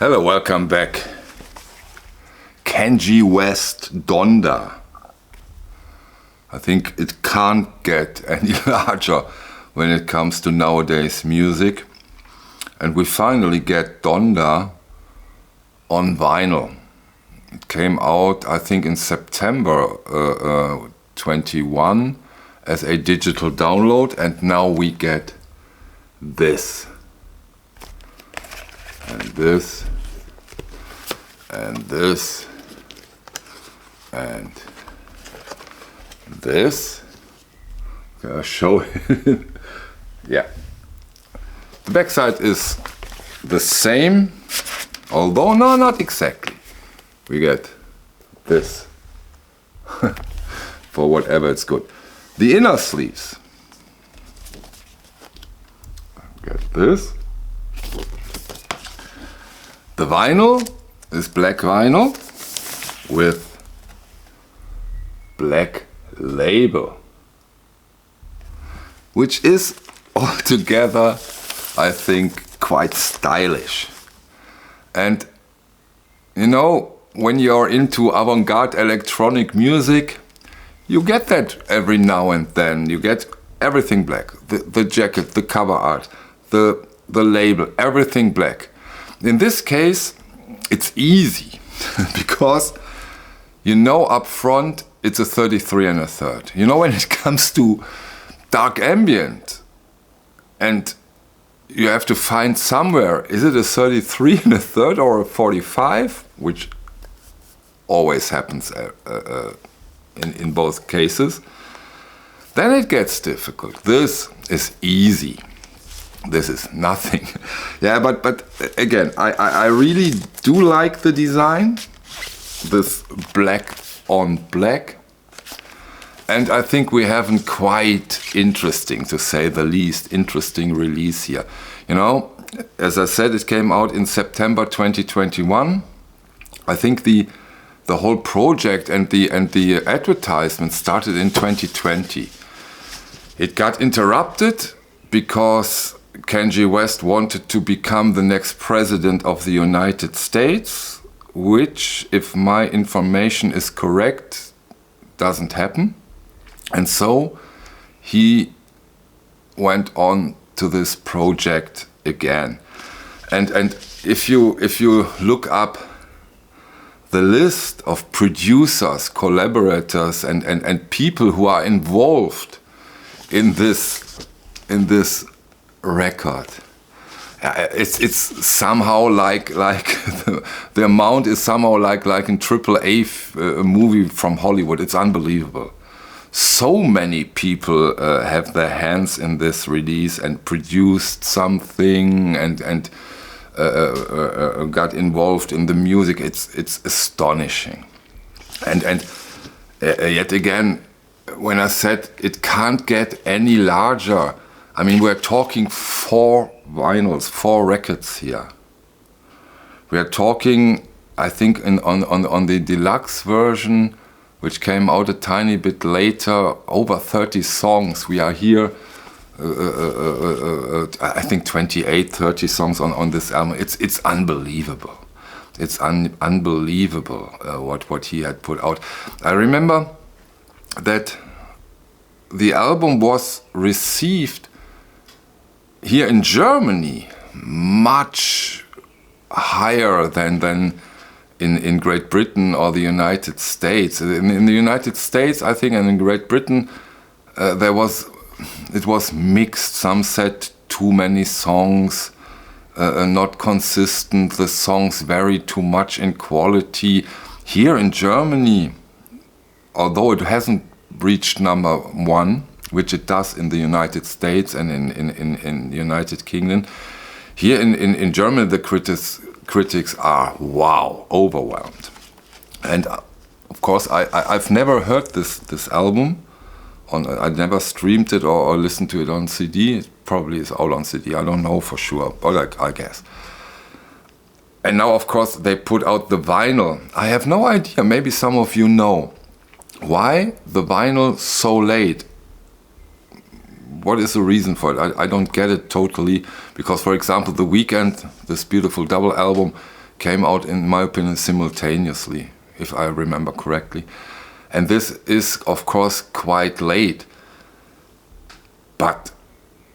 Hello, welcome back. Kanye West, Donda. I think it can't get any larger when it comes to nowadays music. And we finally get Donda on vinyl. It came out, I think, in September 21 as a digital download, and now we get this. And this. And this. And this. I'll show it. Yeah. The backside is the same, although no, not exactly. We get this for whatever it's good. The inner sleeves. Get this. The vinyl is black vinyl with black label, which is altogether, I think, quite stylish. And you know, when you're into avant-garde electronic music, you get that every now and then. You get everything black, the jacket, the cover art, the label, everything black. In this case, it's easy because you know up front it's a 33 1/3. You know, when it comes to dark ambient and you have to find somewhere, is it a 33 1/3 or a 45? Which always happens in both cases. Then it gets difficult. This is easy. This is nothing. Yeah, but again, I really do like the design. This black on black. And I think we have a quite interesting, to say the least, interesting release here. You know, as I said, it came out in September 2021. I think the whole project and the advertisement started in 2020. It got interrupted because Kanye West wanted to become the next president of the United States, which, if my information is correct, doesn't happen. And so he went on to this project again. And if you look up the list of producers, collaborators, and people who are involved in this record, it's somehow like the amount is somehow like in AAA movie from Hollywood. It's unbelievable. So many people have their hands in this release and produced something and got involved in the music. It's astonishing. And yet again, when I said it can't get any larger, I mean, we're talking 4 vinyls, 4 records here. We are talking, I think, on the deluxe version, which came out a tiny bit later, over 30 songs. We are here, I think 28, 30 songs on this album. It's unbelievable. It's unbelievable what he had put out. I remember that the album was received here in Germany much higher than in Great Britain or the United States. In the United States, I think, and in Great Britain, it was mixed. Some said too many songs, not consistent. The songs vary too much in quality. Here in Germany, although it hasn't reached number 1, which it does in the United States and in the United Kingdom, here in Germany, the critics are, wow, overwhelmed. And of course, I've never heard this album. I never streamed it or listened to it on CD. It probably is all on CD. I don't know for sure, but I guess. And now, of course, they put out the vinyl. I have no idea. Maybe some of you know why the vinyl so late. What is the reason for it? I don't get it totally. Because, for example, The Weeknd, this beautiful double album, came out, in my opinion, simultaneously, if I remember correctly. And this is, of course, quite late. But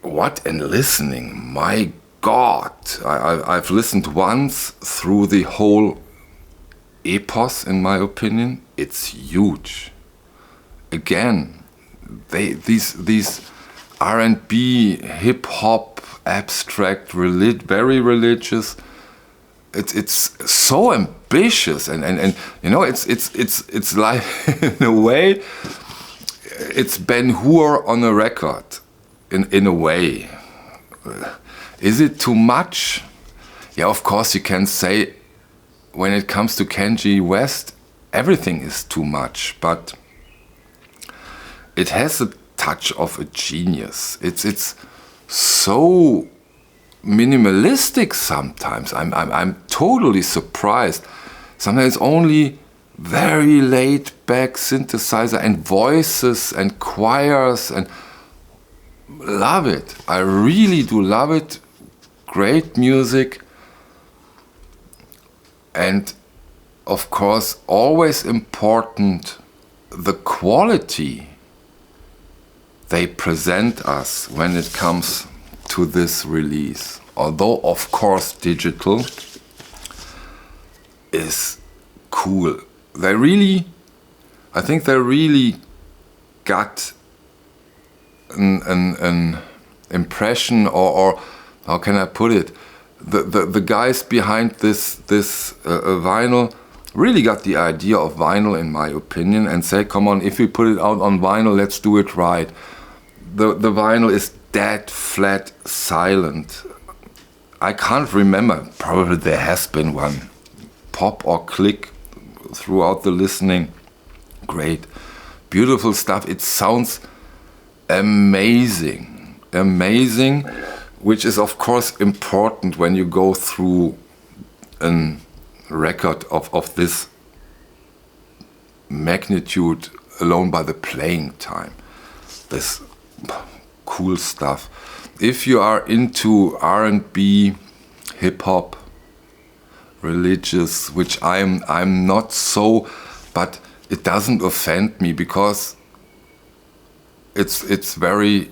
what in listening, my God. I've listened once through the whole epos, in my opinion. It's huge. Again, these R&B, hip-hop, abstract, very religious. It's so ambitious, and you know, it's like in a way, it's Ben-Hur on a record, in a way. Is it too much? Yeah, of course you can say when it comes to Kanye West, everything is too much, but it has a touch of a genius. It's so minimalistic sometimes. I'm totally surprised. Sometimes only very laid back synthesizer and voices and choirs, and love it. I really do love it. Great music. And of course, always important, the quality they present us when it comes to this release. Although, of course, digital is cool. I think they really got an impression, or how can I put it? The guys behind this vinyl really got the idea of vinyl, in my opinion, and say, come on, if we put it out on vinyl, let's do it right. The vinyl is dead, flat, silent. I can't remember, probably there has been one pop or click throughout the listening. Great, beautiful stuff. It sounds amazing, which is of course important when you go through a record of this magnitude alone by the playing time. This cool stuff. If you are into R&B, hip-hop, religious, which I'm not so, but it doesn't offend me because it's very,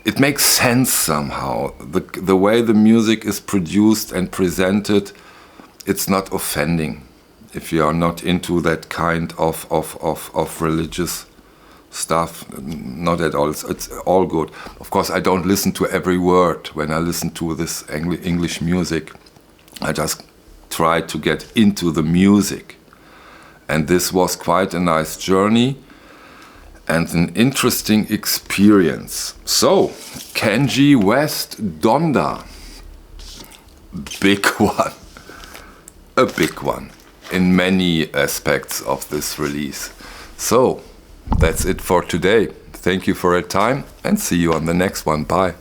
it makes sense somehow. The way the music is produced and presented, it's not offending if you are not into that kind of religious stuff. Not at all. It's all good. Of course, I don't listen to every word when I listen to this English music. I just try to get into the music. And this was quite a nice journey and an interesting experience. So, Kanye West, Donda. Big one. A big one in many aspects of this release. So, that's it for today. Thank you for your time and see you on the next one. Bye.